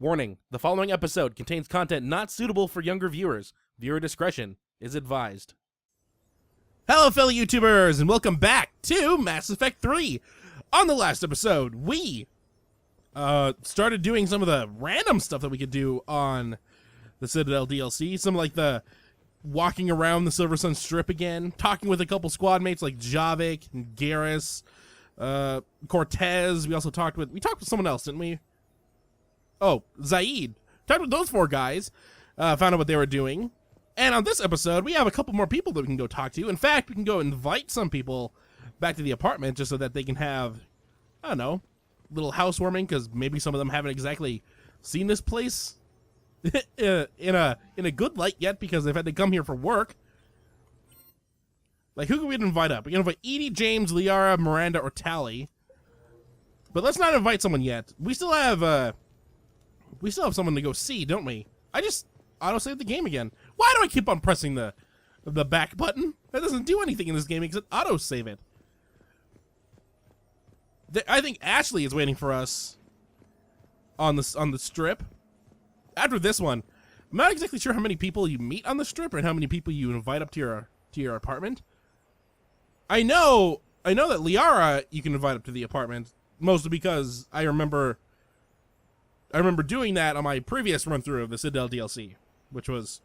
Warning, the following episode contains content not suitable for younger viewers. Viewer discretion is advised. Hello, fellow YouTubers, and welcome back to Mass Effect 3. On the last episode, we started doing some of the random stuff that we could do on the Citadel DLC. Some like the walking around the Silver Sun Strip again, talking with a couple squad mates like Javik and Garrus, Cortez. We talked with someone else, didn't we? Oh, Zaid. Talked with those four guys, found out what they were doing. And on this episode, we have a couple more people that we can go talk to. In fact, we can go invite some people back to the apartment just so that they can have, I don't know, little housewarming, because maybe some of them haven't exactly seen this place in a good light yet because they've had to come here for work. Like, who can we invite up? We can invite Edie, James, Liara, Miranda, or Tally. But let's not invite someone yet. We still have someone to go see, don't we? I just auto-save the game again. Why do I keep on pressing the back button? That doesn't do anything in this game except auto-save it. I think Ashley is waiting for us on the strip. After this one, I'm not exactly sure how many people you meet on the strip and how many people you invite up to your apartment. I know that Liara you can invite up to the apartment, mostly because I remember doing that on my previous run through of the Citadel DLC, which was,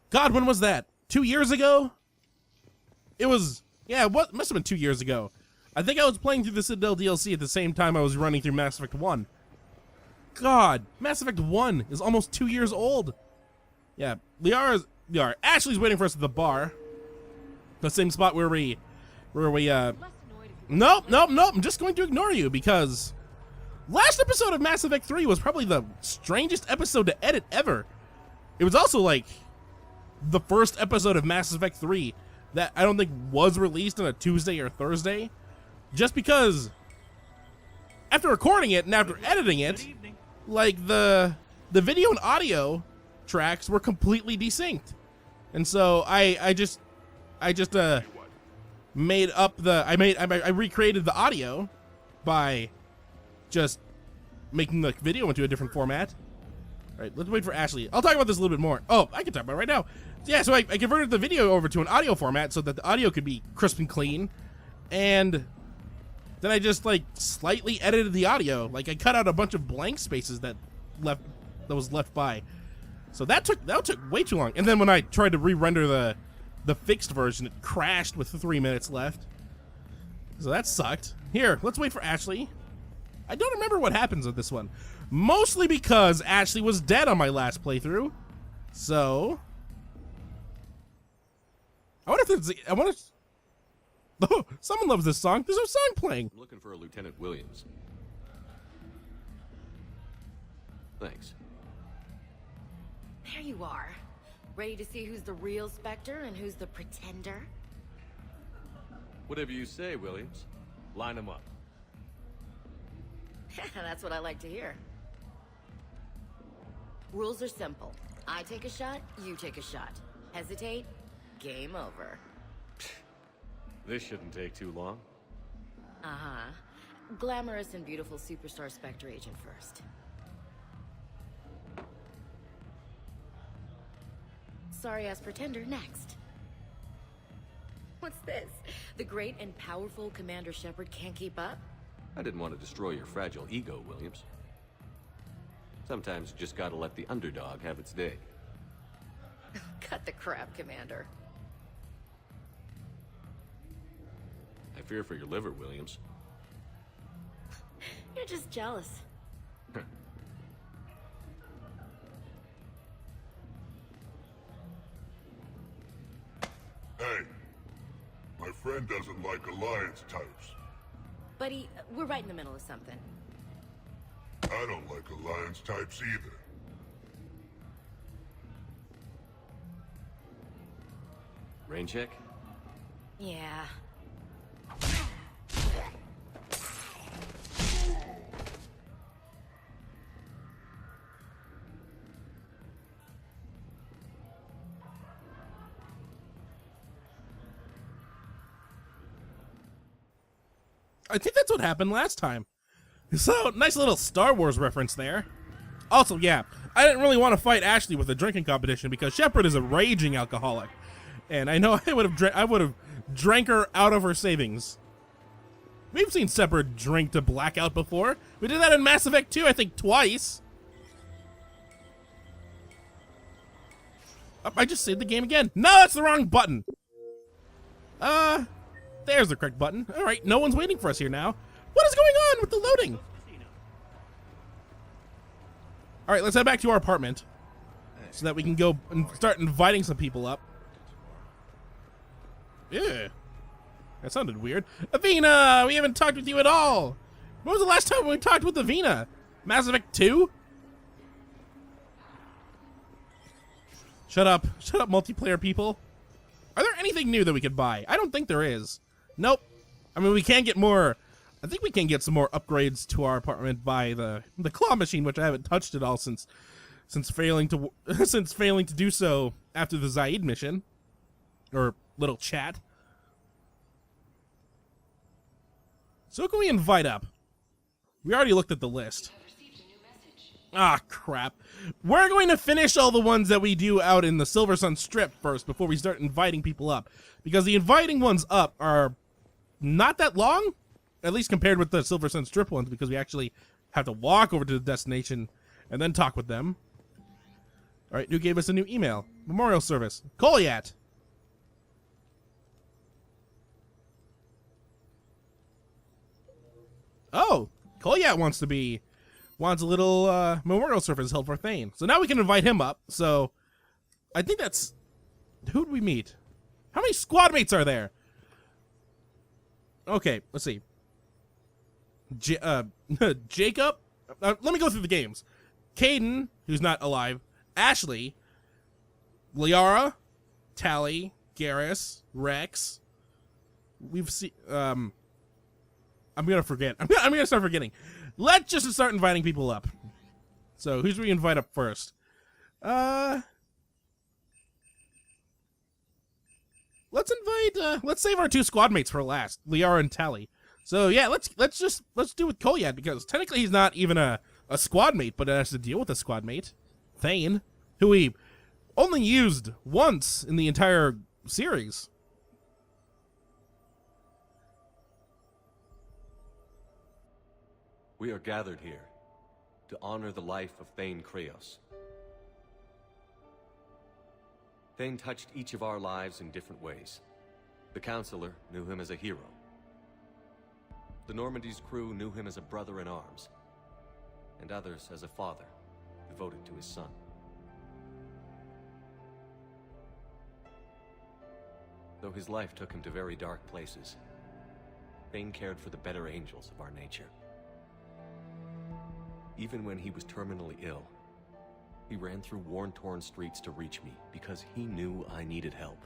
God, when was that? 2 years ago? It was, yeah, what must have been 2 years ago. I think I was playing through the Citadel DLC at the same time I was running through Mass Effect 1. God, Mass Effect 1 is almost 2 years old. Yeah, Ashley's waiting for us at the bar. The same spot where we nope, I'm just going to ignore you because last episode of Mass Effect 3 was probably the strangest episode to edit ever. It was also like the first episode of Mass Effect 3 that I don't think was released on a Tuesday or Thursday, just because after recording it and after editing it, like the video and audio tracks were completely desynced. And so I just made up I recreated the audio by just making the video into a different format. All right, let's wait for Ashley. I'll talk about this a little bit more. Oh, I can talk about it right now. Yeah, so I converted the video over to an audio format so that the audio could be crisp and clean. And then I just like slightly edited the audio. Like I cut out a bunch of blank spaces that was left by. So that took way too long. And then when I tried to re-render the fixed version, it crashed with 3 minutes left. So that sucked. Here, let's wait for Ashley. I don't remember what happens with this one. Mostly because Ashley was dead on my last playthrough. So oh, someone loves this song. There's no song playing. I'm looking for a Lieutenant Williams. Thanks. There you are. Ready to see who's the real Spectre and who's the pretender? Whatever you say, Williams. Line them up. That's what I like to hear. Rules are simple. I take a shot, you take a shot. Hesitate, game over. This shouldn't take too long. Uh-huh. Glamorous and beautiful superstar Spectre agent first. Sorry-ass pretender next. What's this? The great and powerful Commander Shepard can't keep up? I didn't want to destroy your fragile ego, Williams. Sometimes you just gotta let the underdog have its day. Cut the crap, Commander. I fear for your liver, Williams. You're just jealous. Hey, my friend doesn't like alliance types. Buddy, we're right in the middle of something. I don't like alliance types either. Rain check? Yeah. I think that's what happened last time. So, nice little Star Wars reference there. Also, yeah, I didn't really want to fight Ashley with a drinking competition because Shepard is a raging alcoholic, and I know I would have drank her out of her savings. We've seen Shepard drink to blackout before. We did that in Mass Effect 2, I think, twice. Oh, I just saved the game again. No, that's the wrong button. There's the correct button. All right, no one's waiting for us here now. What is going on with the loading? All right, let's head back to our apartment so that we can go and start inviting some people up. Yeah, that sounded weird. Avina, we haven't talked with you at all. When was the last time we talked with Avina? Mass Effect 2? Shut up, multiplayer people. Are there anything new that we could buy? I don't think there is. Nope. I mean, we can get more. I think we can get some more upgrades to our apartment by the claw machine, which I haven't touched at all since failing to do so after the Zaid mission or little chat. So who can we invite up? We already looked at the list. Ah, crap. We're going to finish all the ones that we do out in the Silver Sun Strip first before we start inviting people up, because the inviting ones up are not that long. At least compared with the Silver Sun Strip ones, because we actually have to walk over to the destination and then talk with them. All right, who gave us a new email? Memorial service. Kolyat. Oh, Kolyat wants a little memorial service held for Thane. So now we can invite him up. So I think that's... Who did we meet? How many squad mates are there? Okay, let's see. Jacob. Let me go through the games. Caden, who's not alive. Ashley. Liara. Tally. Garrus. Rex. We've seen. I'm gonna forget. I'm gonna start forgetting. Let's just start inviting people up. So who's we invite up first? Let's invite. Let's save our two squad mates for last. Liara and Tally. So yeah, let's do with Kolyat, because technically he's not even a squad mate, but it has to deal with a squad mate, Thane, who we only used once in the entire series. We are gathered here to honor the life of Thane Kreos. Thane touched each of our lives in different ways. The Counselor knew him as a hero. The Normandy's crew knew him as a brother in arms, and others as a father devoted to his son. Though his life took him to very dark places, Thane cared for the better angels of our nature. Even when he was terminally ill, he ran through worn-torn streets to reach me because he knew I needed help.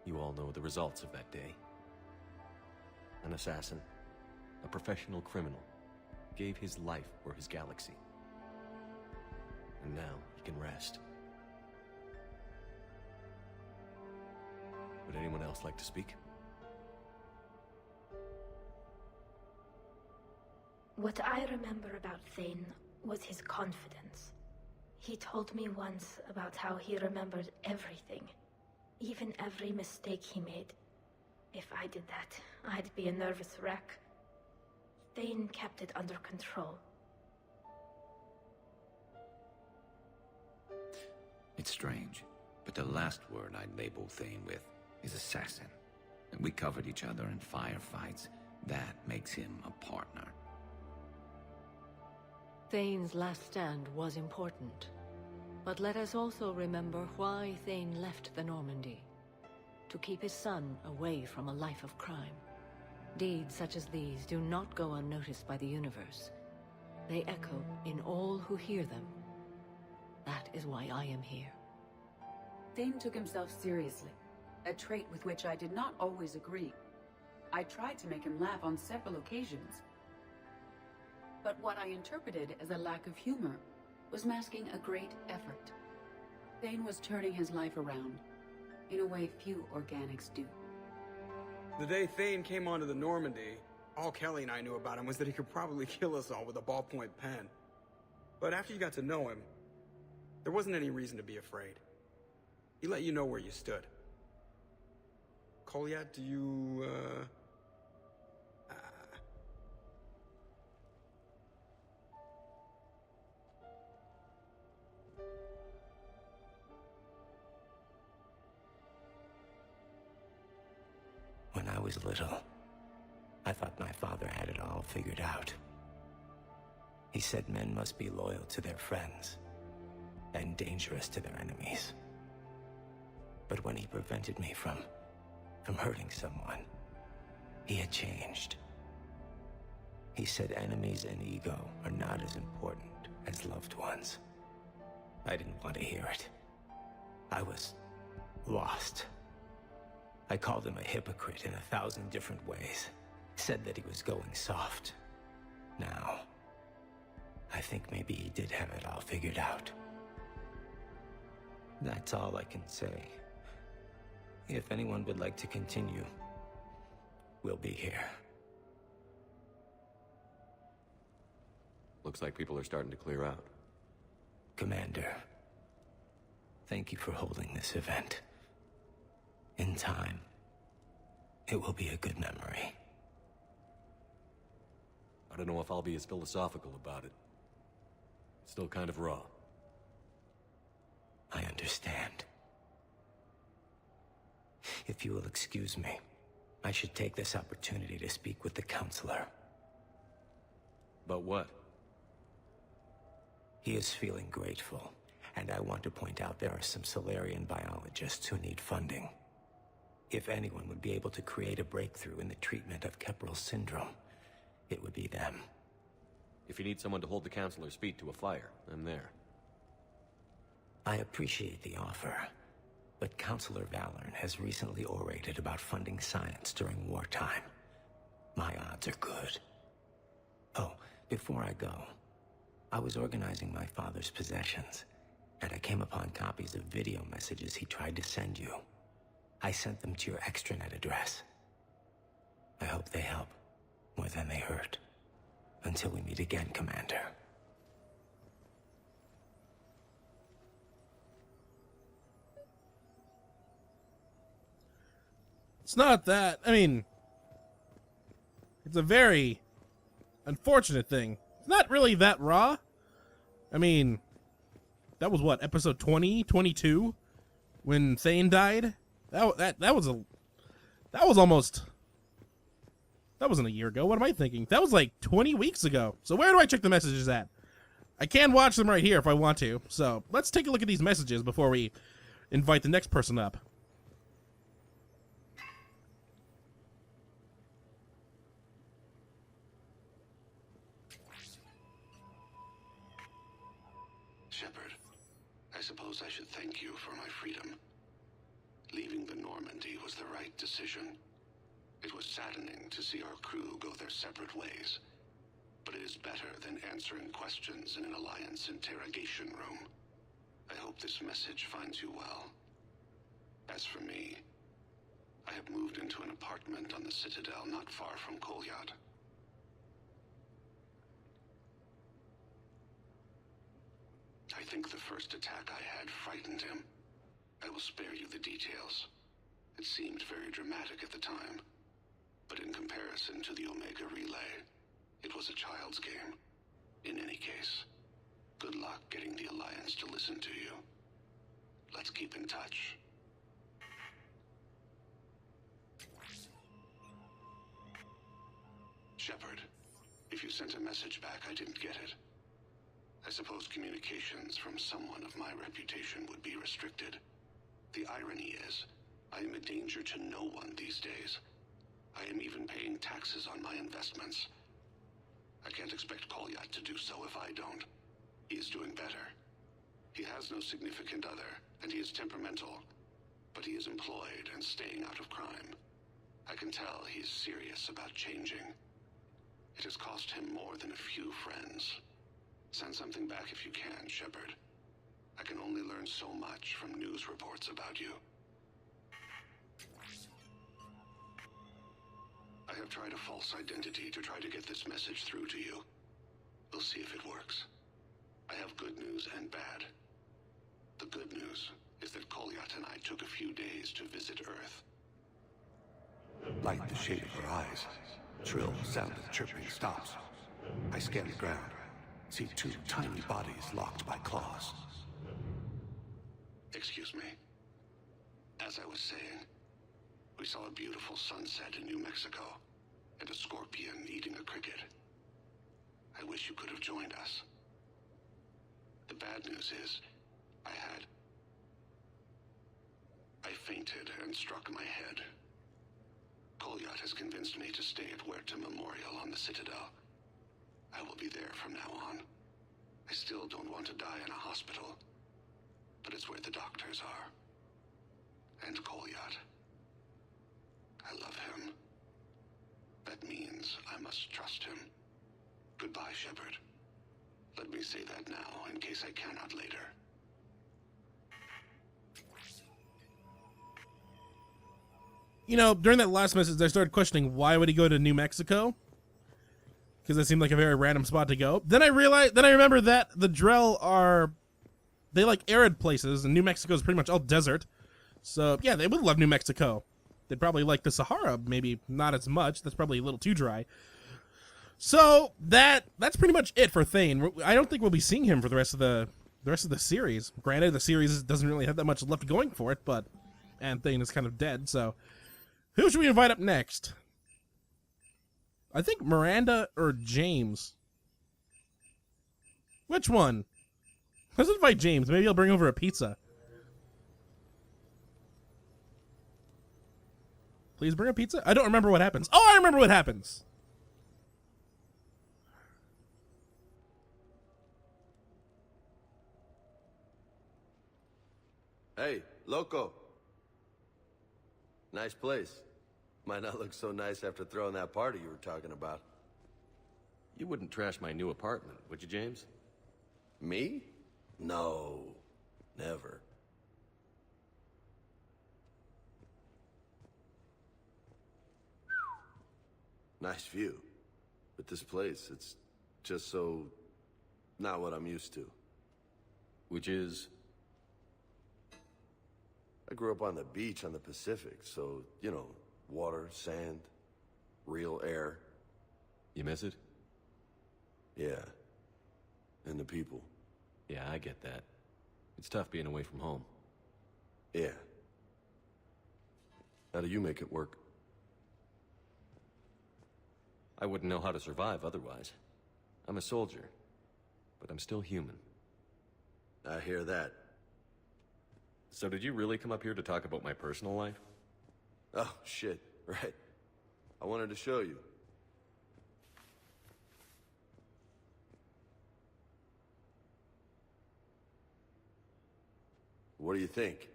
You all know the results of that day. An assassin, a professional criminal, gave his life for his galaxy. And now he can rest. Would anyone else like to speak? What I remember about Thane was his confidence. He told me once about how he remembered everything, even every mistake he made. If I did that, I'd be a nervous wreck. Thane kept it under control. It's strange, but the last word I'd label Thane with is assassin. And we covered each other in firefights. That makes him a partner. Thane's last stand was important. But let us also remember why Thane left the Normandy. To keep his son away from a life of crime. Deeds such as these do not go unnoticed by the universe. They echo in all who hear them. That is why I am here. Thane took himself seriously, a trait with which I did not always agree. I tried to make him laugh on several occasions. But what I interpreted as a lack of humor was masking a great effort. Thane was turning his life around, in a way few organics do. The day Thane came onto the Normandy, all Kelly and I knew about him was that he could probably kill us all with a ballpoint pen. But after you got to know him, there wasn't any reason to be afraid. He let you know where you stood. Kolyat, do you, When I was little, I thought my father had it all figured out. He said men must be loyal to their friends and dangerous to their enemies. But when he prevented me from hurting someone, he had changed. He said enemies and ego are not as important as loved ones. I didn't want to hear it. I was lost. I called him a hypocrite in 1,000 different ways. Said that he was going soft. Now, I think maybe he did have it all figured out. That's all I can say. If anyone would like to continue, we'll be here. Looks like people are starting to clear out. Commander, thank you for holding this event. In time, it will be a good memory. I don't know if I'll be as philosophical about it. It's still kind of raw. I understand. If you will excuse me, I should take this opportunity to speak with the counselor. About what? He is feeling grateful, and I want to point out there are some Solarian biologists who need funding. If anyone would be able to create a breakthrough in the treatment of Kepral syndrome, it would be them. If you need someone to hold the counselor's feet to a fire, I'm there. I appreciate the offer, but Counselor Valorn has recently orated about funding science during wartime. My odds are good. Oh, before I go, I was organizing my father's possessions, and I came upon copies of video messages he tried to send you. I sent them to your extranet address. I hope they help more than they hurt. Until we meet again, Commander. It's not that. I mean, it's a very unfortunate thing. It's not really that raw. I mean, that was what, episode 20, 22, when Thane died. That wasn't a year ago. What am I thinking? That was like 20 weeks ago. So where do I check the messages at? I can watch them right here if I want to. So let's take a look at these messages before we invite the next person up. Shepard, I suppose I should thank you for my freedom. Leaving the Normandy was the right decision. It was saddening to see our crew go their separate ways, but it is better than answering questions in an Alliance interrogation room. I hope this message finds you well. As for me, I have moved into an apartment on the Citadel not far from Kolyat. I think the first attack I had frightened him. I will spare you the details. It seemed very dramatic at the time, but in comparison to the Omega Relay, it was a child's game. In any case, good luck getting the Alliance to listen to you. Let's keep in touch. Shepard, if you sent a message back, I didn't get it. I suppose communications from someone of my reputation would be restricted. The irony is, I am a danger to no one these days. I am even paying taxes on my investments. I can't expect Kolyat to do so if I don't. He is doing better. He has no significant other, and he is temperamental, but he is employed and staying out of crime. I can tell he is serious about changing. It has cost him more than a few friends. Send something back if you can, Shepard. I can only learn so much from news reports about you. I have tried a false identity to try to get this message through to you. We'll see if it works. I that Kolyat and I took a few days to visit Earth. Light the shade of her eyes. Shrill sound of chirping stops. I scan the ground. See two tiny bodies locked by claws. Excuse me. As I was saying, we saw a beautiful sunset in New Mexico, and a scorpion eating a cricket. I wish you could have joined us. The bad news is, I fainted and struck my head. Kolyat has convinced me to stay at Huerta Memorial on the Citadel. I will be there from now on. I still don't want to die in a hospital, but it's where the doctors are. And Kolyat. I love him. That means I must trust him. Goodbye, Shepard. Let me say that now, in case I cannot later. You know, during that last message, I started questioning why would he go to New Mexico? Because it seemed like a very random spot to go. Then I remember that the Drell they like arid places, and New Mexico is pretty much all desert. So, yeah, they would love New Mexico. They'd probably like the Sahara, maybe not as much. That's probably a little too dry. So, that's pretty much it for Thane. I don't think we'll be seeing him for the rest of the series. Granted, the series doesn't really have that much left going for it, and Thane is kind of dead, so who should we invite up next? I think Miranda or James. Which one? Let's invite James. Maybe he'll bring over a pizza. Please bring a pizza? I don't remember what happens. Oh, I remember what happens. Hey, loco. Nice place. Might not look so nice after throwing that party you were talking about. You wouldn't trash my new apartment, would you, James? Me? No. Never. Nice view. But this place, it's just so... not what I'm used to. Which is? I grew up on the beach on the Pacific, so, you know, water, sand, real air. You miss it? Yeah. And the people. Yeah, I get that. It's tough being away from home. Yeah. How do you make it work? I wouldn't know how to survive otherwise. I'm a soldier, but I'm still human. I hear that. So did you really come up here to talk about my personal life? Oh, shit. Right. I wanted to show you. What do you think?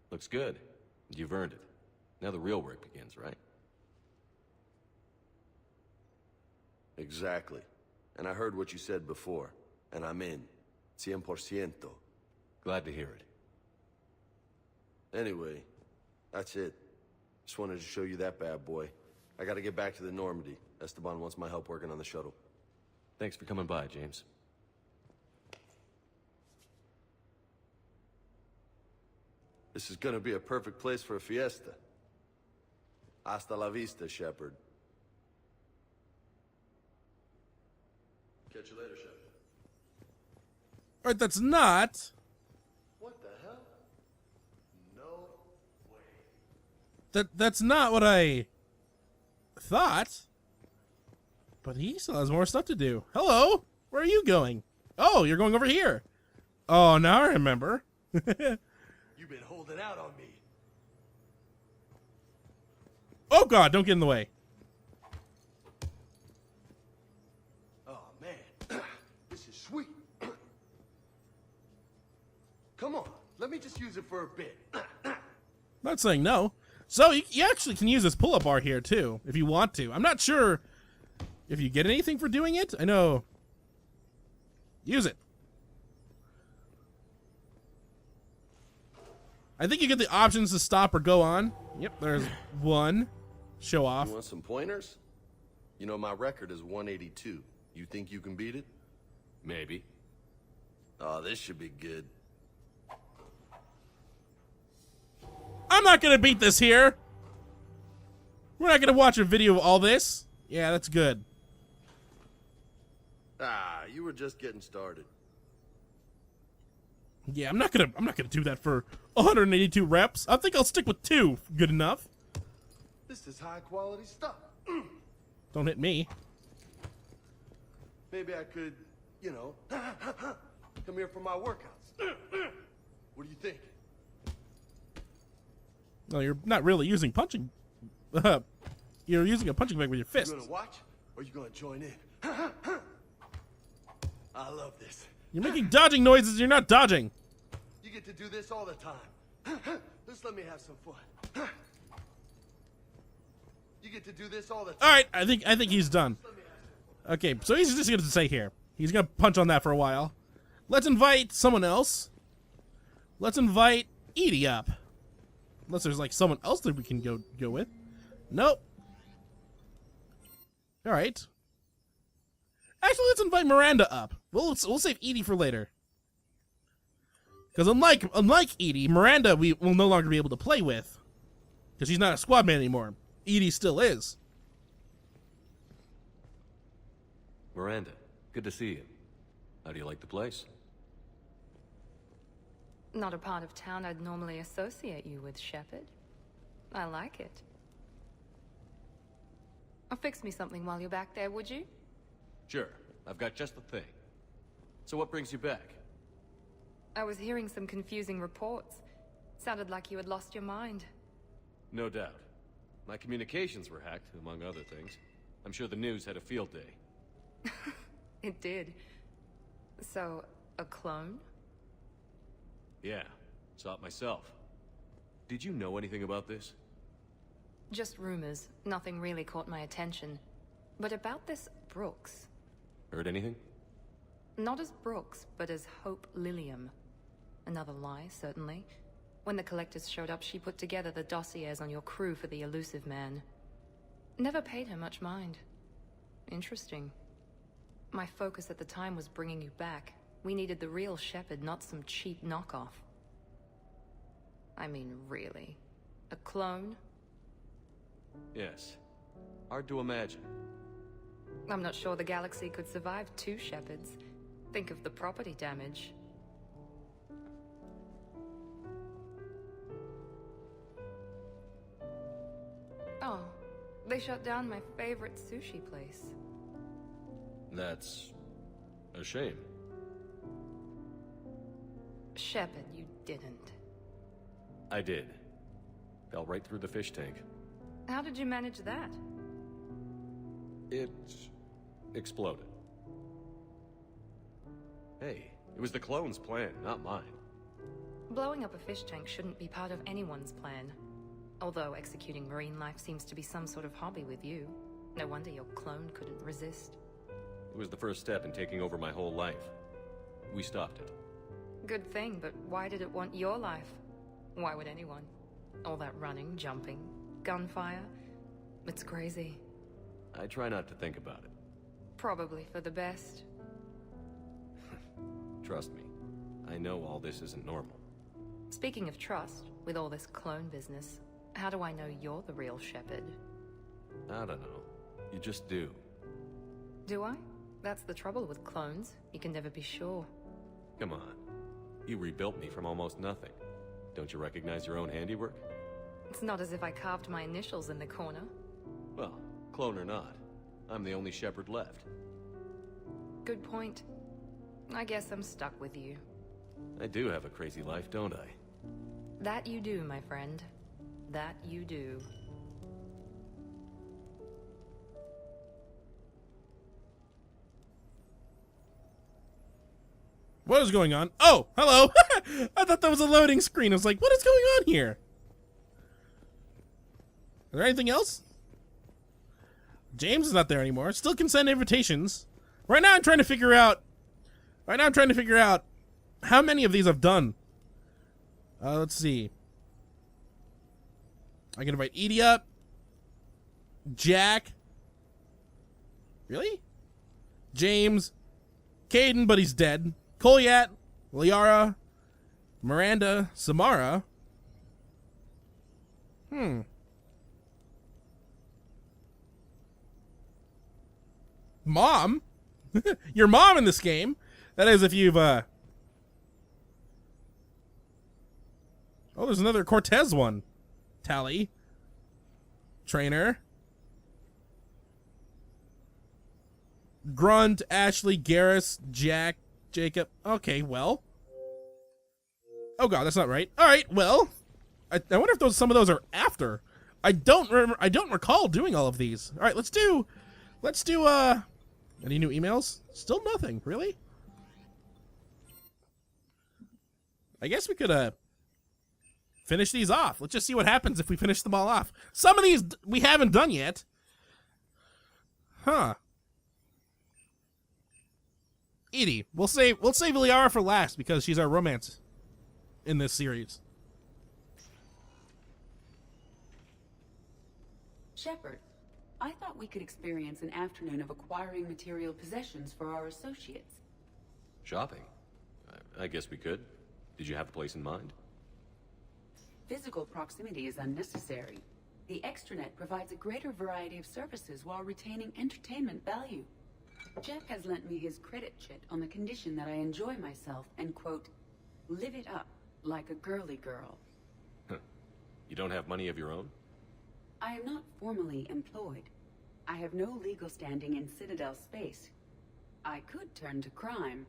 Looks good. You've earned it. Now the real work begins, right? Exactly. And I heard what you said before, and I'm in. 100%. Glad to hear it. Anyway, that's it. Just wanted to show you that bad boy. I gotta get back to the Normandy. Esteban wants my help working on the shuttle. Thanks for coming by, James. This is gonna be a perfect place for a fiesta. Hasta la vista, Shepard. Catch you later, Shepard. Alright, that's not... What the hell? No way. That's not what I thought. But he still has more stuff to do. Hello? Where are you going? Oh, you're going over here. Oh, now I remember. You've been holding out on me. Oh god, don't get in the way. Oh, man. This is sweet. Come on, let me just use it for a bit. Not saying no. So you actually can use this pull-up bar here too, if you want to. I'm not sure if you get anything for doing it. I know. Use it. I think you get the options to stop or go on. Yep, there's one. Show off. You want some pointers? You know, my record is 182. You think you can beat it? Maybe. Oh, this should be good. I'm not gonna beat this here. We're not gonna watch a video of all this. Yeah, that's good. Ah, you were just getting started. Yeah, I'm not gonna do that for 182 reps. I think I'll stick with 2. Good enough. This is high quality stuff. Don't hit me. Maybe I could, you know, come here for my workouts. What do you think? No, you're not really using punching. You're using a punching bag with your fists. You gonna watch or you gonna join in? I love this. You're making dodging noises. You're not dodging. You get to do this all the time. Just let me have some fun. You get to do this all the time. All right, I think he's done. Okay, so he's just gonna stay here. He's gonna punch on that for a while. Let's invite someone else. Let's invite Edie up. Unless there's like someone else that we can go with. Nope. All right. Actually, let's invite Miranda up. We'll save Edie for later. Because unlike Edie, Miranda we will no longer be able to play with. Because she's not a squad man anymore. Edie still is. Miranda, good to see you. How do you like the place? Not a part of town I'd normally associate you with, Shepard. I like it. Fix me something while you're back there, would you? Sure, I've got just the thing. So what brings you back? I was hearing some confusing reports. Sounded like you had lost your mind. No doubt. My communications were hacked, among other things. I'm sure the news had a field day. It did. So, a clone? Yeah, saw it myself. Did you know anything about this? Just rumors. Nothing really caught my attention. But about this Brooks. Heard anything? Not as Brooks, but as Hope Lilium. Another lie, certainly. When the collectors showed up, she put together the dossiers on your crew for the elusive man. Never paid her much mind. Interesting. My focus at the time was bringing you back. We needed the real Shepard, not some cheap knockoff. I mean, really. A clone? Yes. Hard to imagine. I'm not sure the galaxy could survive 2 Shepards. Think of the property damage. Oh, they shut down my favorite sushi place. That's a shame. Shepard, you didn't. I did. Fell right through the fish tank. How did you manage that? It exploded. Hey, it was the clone's plan, not mine. Blowing up a fish tank shouldn't be part of anyone's plan. Although executing marine life seems to be some sort of hobby with you. No wonder your clone couldn't resist. It was the first step in taking over my whole life. We stopped it. Good thing, but why did it want your life? Why would anyone? All that running, jumping, gunfire. It's crazy. I try not to think about it. Probably for the best. Trust me, I know all this isn't normal. Speaking of trust, with all this clone business, how do I know you're the real Shepard? I don't know. You just do. Do I? That's the trouble with clones. You can never be sure. Come on. You rebuilt me from almost nothing. Don't you recognize your own handiwork? It's not as if I carved my initials in the corner. Well, clone or not, I'm the only Shepard left. Good point. I guess I'm stuck with you. I do have a crazy life, don't I? That you do, my friend. That you do. What is going on? Oh, hello. I thought that was a loading screen. I was like, what is going on here? Is there anything else? James is not there anymore. Still can send invitations. Right now I'm trying to figure out how many of these I've done. Let's see. I can invite Edie up. Jack. Really? James. Caden, but he's dead. Kolyat. Liara. Miranda. Samara. Mom? Your mom in this game? That is, if you've, Oh, there's another Cortez one. Tally. Trainer. Grunt, Ashley, Garrus, Jack, Jacob. Okay, well. Oh god, that's not right. Alright, well. I wonder if some of those are after. I don't recall doing all of these. Alright, let's do, any new emails? Still nothing, really? I guess we could, finish these off. Let's just see what happens if we finish them all off. Some of these we haven't done yet. Huh. Edie, we'll save Liara for last because she's our romance in this series. Shepard, I thought we could experience an afternoon of acquiring material possessions for our associates. Shopping? I guess we could. Did you have a place in mind? Physical proximity is unnecessary. The extranet provides a greater variety of services while retaining entertainment value. Jeff has lent me his credit chit on the condition that I enjoy myself and, quote, live it up like a girly girl. You don't have money of your own? I am not formally employed. I have no legal standing in Citadel space. I could turn to crime,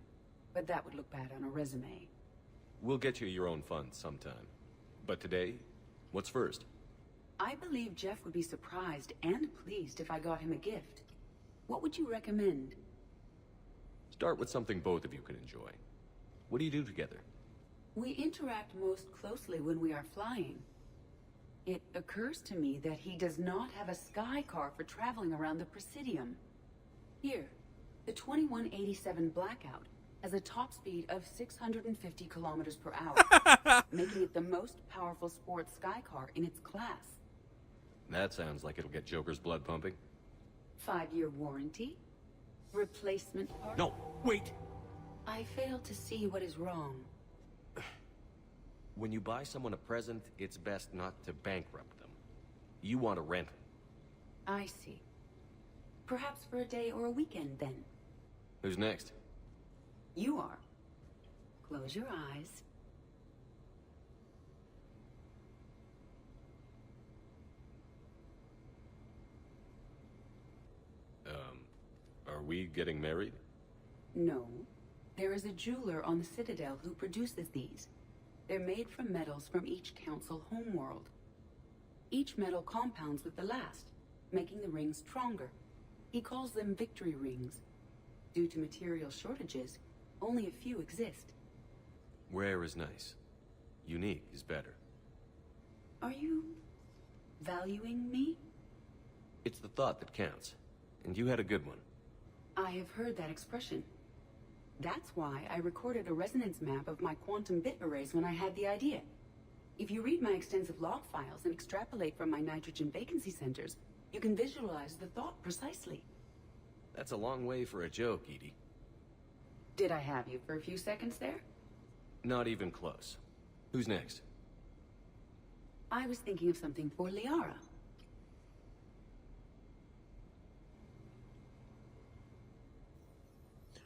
but that would look bad on a resume. We'll get you your own funds sometime. But today, what's first? I believe Jeff would be surprised and pleased if I got him a gift. What would you recommend? Start with something both of you can enjoy. What do you do together? We interact most closely when we are flying. It occurs to me that he does not have a sky car for traveling around the Presidium. Here, the 2187 Blackout has a top speed of 650 kilometers per hour, making it the most powerful sports sky car in its class. That sounds like it'll get Joker's blood pumping. 5-year warranty? Replacement part? No, wait! I fail to see what is wrong. When you buy someone a present, it's best not to bankrupt them. You want to rent them. I see. Perhaps for a day or a weekend, then. Who's next? You are. Close your eyes. Are we getting married? No. There is a jeweler on the Citadel who produces these. They're made from metals from each council homeworld. Each metal compounds with the last, making the rings stronger. He calls them victory rings. Due to material shortages, only a few exist. Rare is nice. Unique is better. Are you valuing me? It's the thought that counts. And you had a good one. I have heard that expression. That's why I recorded a resonance map of my quantum bit arrays when I had the idea. If you read my extensive log files and extrapolate from my nitrogen vacancy centers, you can visualize the thought precisely. That's a long way for a joke, Edie. Did I have you for a few seconds there? Not even close. Who's next? I was thinking of something for Liara.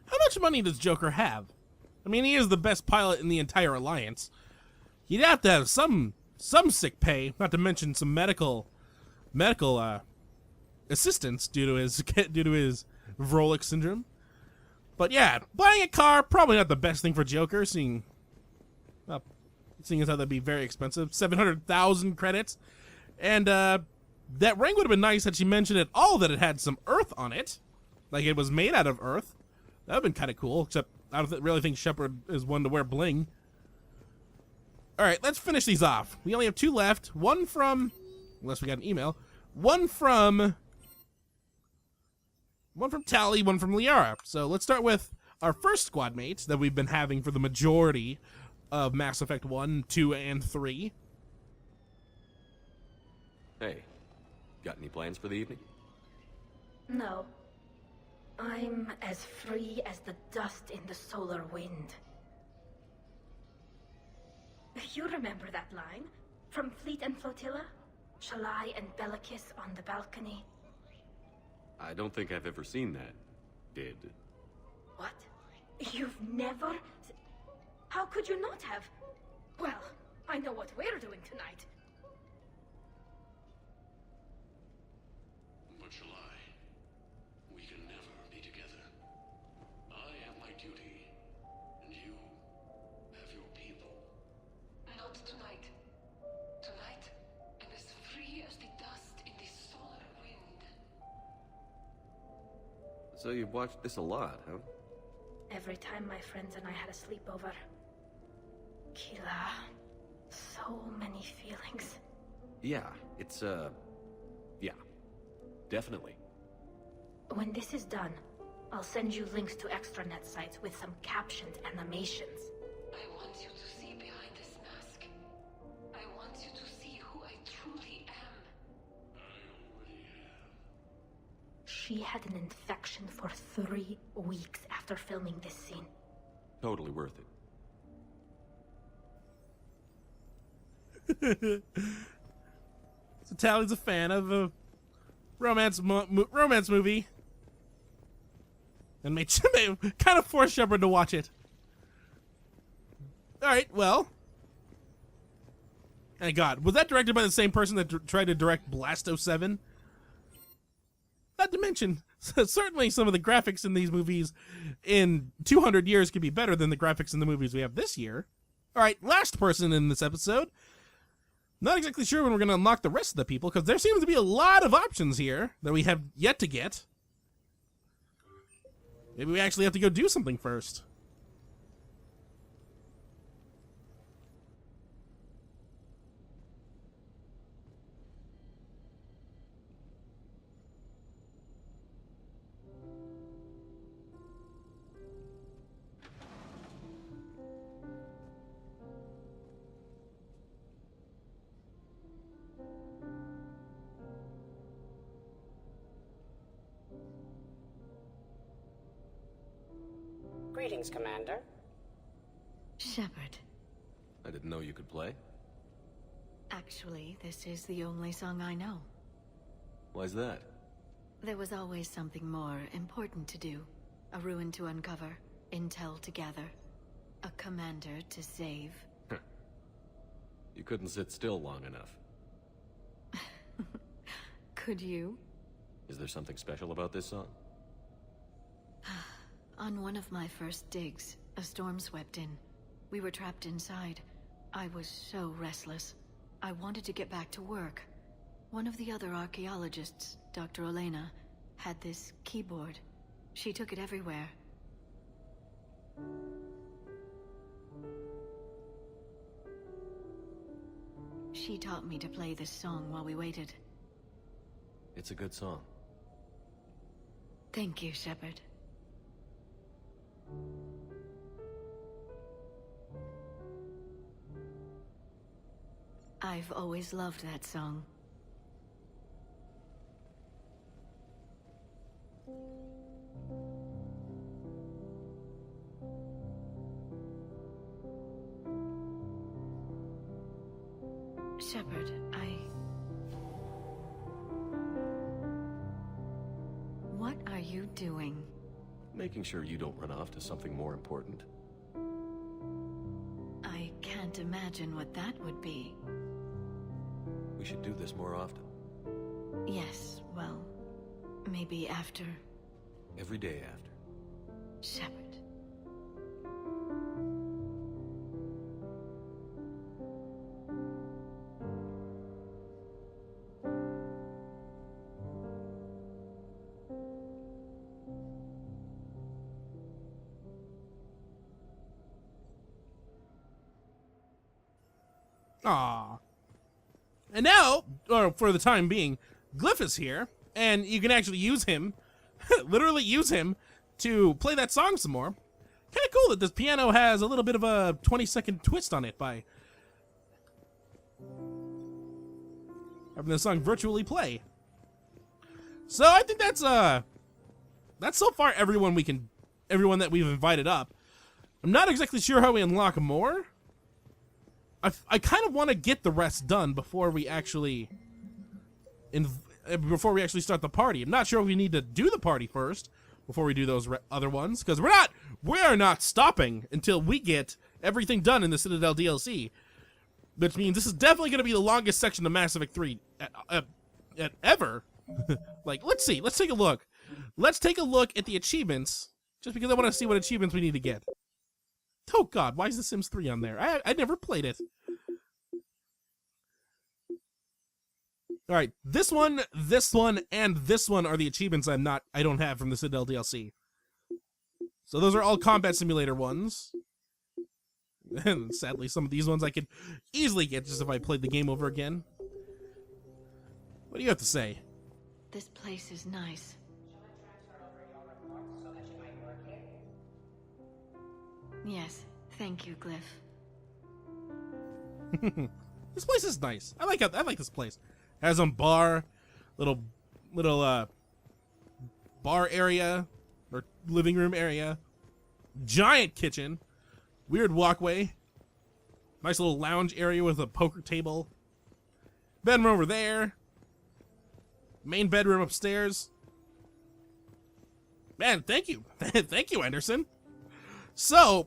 How much money does Joker have? I mean, he is the best pilot in the entire Alliance. He'd have to have some sick pay, not to mention some medical assistance due to his Vrolik syndrome. But yeah, buying a car probably not the best thing for Joker, seeing as how that'd be very expensive. 700,000 credits, and that ring would have been nice had she mentioned at all that it had some Earth on it, like it was made out of Earth. That would have been kind of cool, except I don't really think Shepard is one to wear bling. Alright, let's finish these off. We only have 2 left. One from, unless we got an email, one from Tally, one from Liara. So let's start with our first squad mates that we've been having for the majority of Mass Effect 1, 2, and 3. Hey, got any plans for the evening? No. I'm as free as the dust in the solar wind. You remember that line? From Fleet and Flotilla? Shalai and Bellicus on the balcony. I don't think I've ever seen that. Did. What? You've never... How could you not have? Well, I know what we're doing tonight. But Shalai, we can never be together. I have my duty, and you have your people. Not tonight. Tonight, I'm as free as the dust in the solar wind. So you've watched this a lot, huh? Every time my friends and I had a sleepover. Kila. So many feelings. Yeah, it's, yeah. Definitely. When this is done, I'll send you links to extranet sites with some captioned animations. I want you to see behind this mask. I want you to see who I truly am. She had an infection for 3 weeks after filming this scene. Totally worth it. So Tally's a fan of a romance movie, and made kind of forced Shepard to watch it. All right, well, thank God, was that directed by the same person that tried to direct Blast 07? Not to mention, certainly some of the graphics in these movies in 200 years could be better than the graphics in the movies we have this year. All right, last person in this episode. Not exactly sure when we're going to unlock the rest of the people, because there seems to be a lot of options here that we have yet to get. Maybe we actually have to go do something first. Greetings, Commander. Shepard. I didn't know you could play. Actually, this is the only song I know. Why's that? There was always something more important to do. A ruin to uncover, intel to gather, a commander to save. You couldn't sit still long enough. Could you? Is there something special about this song? On one of my first digs, a storm swept in. We were trapped inside. I was so restless. I wanted to get back to work. One of the other archaeologists, Dr. Elena, had this keyboard. She took it everywhere. She taught me to play this song while we waited. It's a good song. Thank you, Shepard. I've always loved that song. Shepard, What are you doing? Making sure you don't run off to something more important. I can't imagine what that would be. We should do this more often. Yes, well, maybe after. Every day after. Shepard. Aww. And now, or for the time being, Glyph is here, and you can actually use him, literally use him, to play that song some more. Kind of cool that this piano has a little bit of a 20-second twist on it by having the song virtually play. So I think that's so far everyone that we've invited up. I'm not exactly sure how we unlock more. I kind of want to get the rest done before we actually before we actually start the party. I'm not sure if we need to do the party first before we do those other ones, because we're not stopping until we get everything done in the Citadel DLC, which means this is definitely going to be the longest section of Mass Effect 3 ever. Like, let's see. Let's take a look. Let's take a look at the achievements, just because I want to see what achievements we need to get. Oh God, why is The Sims 3 on there? I never played it. All right, this one, and this one are the achievements I don't have from the Citadel DLC. So those are all combat simulator ones. And sadly, some of these ones I could easily get just if I played the game over again. What do you have to say? This place is nice. Yes, thank you, Glyph. This place is nice. I like this place. Has a bar, little bar area or living room area, giant kitchen, weird walkway, nice little lounge area with a poker table, bedroom over there, main bedroom upstairs. Man, thank you. Thank you, Anderson. So,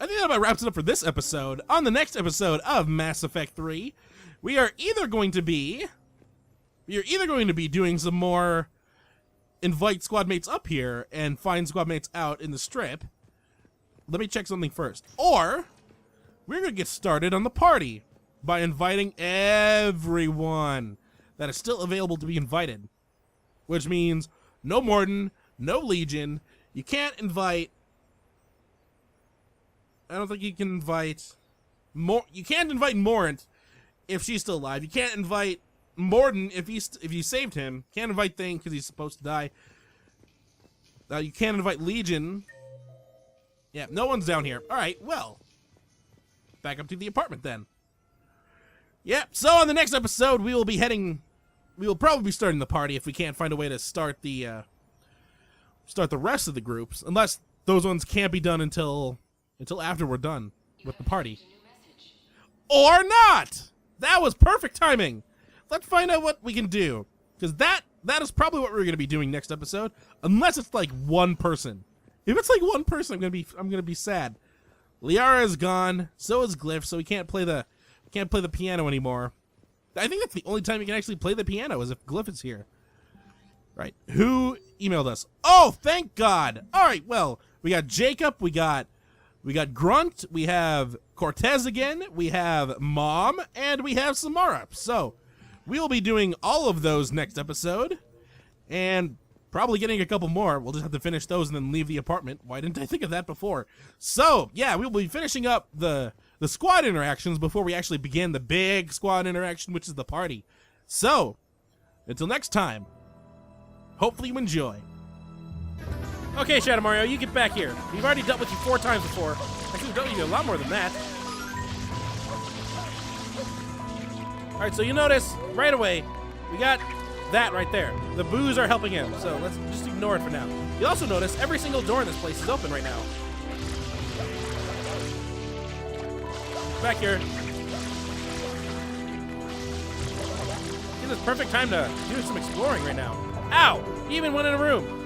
I think that about wraps it up for this episode. On the next episode of Mass Effect 3, we are either going to be doing some more invite squad mates up here and find squad mates out in the strip. Let me check something first. Or we're going to get started on the party by inviting everyone that is still available to be invited. Which means no Mordin, no Legion. You can't invite... I don't think you can invite... You can't invite Morant if she's still alive. You can't invite Mordin if you saved him. Can't invite Thane because he's supposed to die. You can't invite Legion. Yeah, no one's down here. All right, well, back up to the apartment then. Yep. So on the next episode, we will probably be starting the party if we can't find a way to start the rest of the groups, unless those ones can't be done until after we're done with the party. Or not. That was perfect timing. Let's find out what we can do, because that is probably what we're going to be doing next episode, unless it's like one person. If it's like one person, I'm gonna be sad. Liara is gone, so is Glyph, so we can't play the piano anymore. I think that's the only time you can actually play the piano is if Glyph is here. Right? Who emailed us? Oh, thank God! All right, well, we got Jacob, we got Grunt, we have Cortez again, we have Mom, and we have Samara. So we will be doing all of those next episode, and probably getting a couple more. We'll just have to finish those and then leave the apartment. Why didn't I think of that before? So, yeah, we'll be finishing up the squad interactions before we actually begin the big squad interaction, which is the party. So, until next time, hopefully you enjoy. Okay, Shadow Mario, you get back here. We've already dealt with you 4 times before. Actually, we've dealt with you a lot more than that. Alright, so you notice right away, we got that right there. The boos are helping him, so let's just ignore it for now. You also notice every single door in this place is open right now. Back here. This is perfect time to do some exploring right now. Ow! He even went in a room.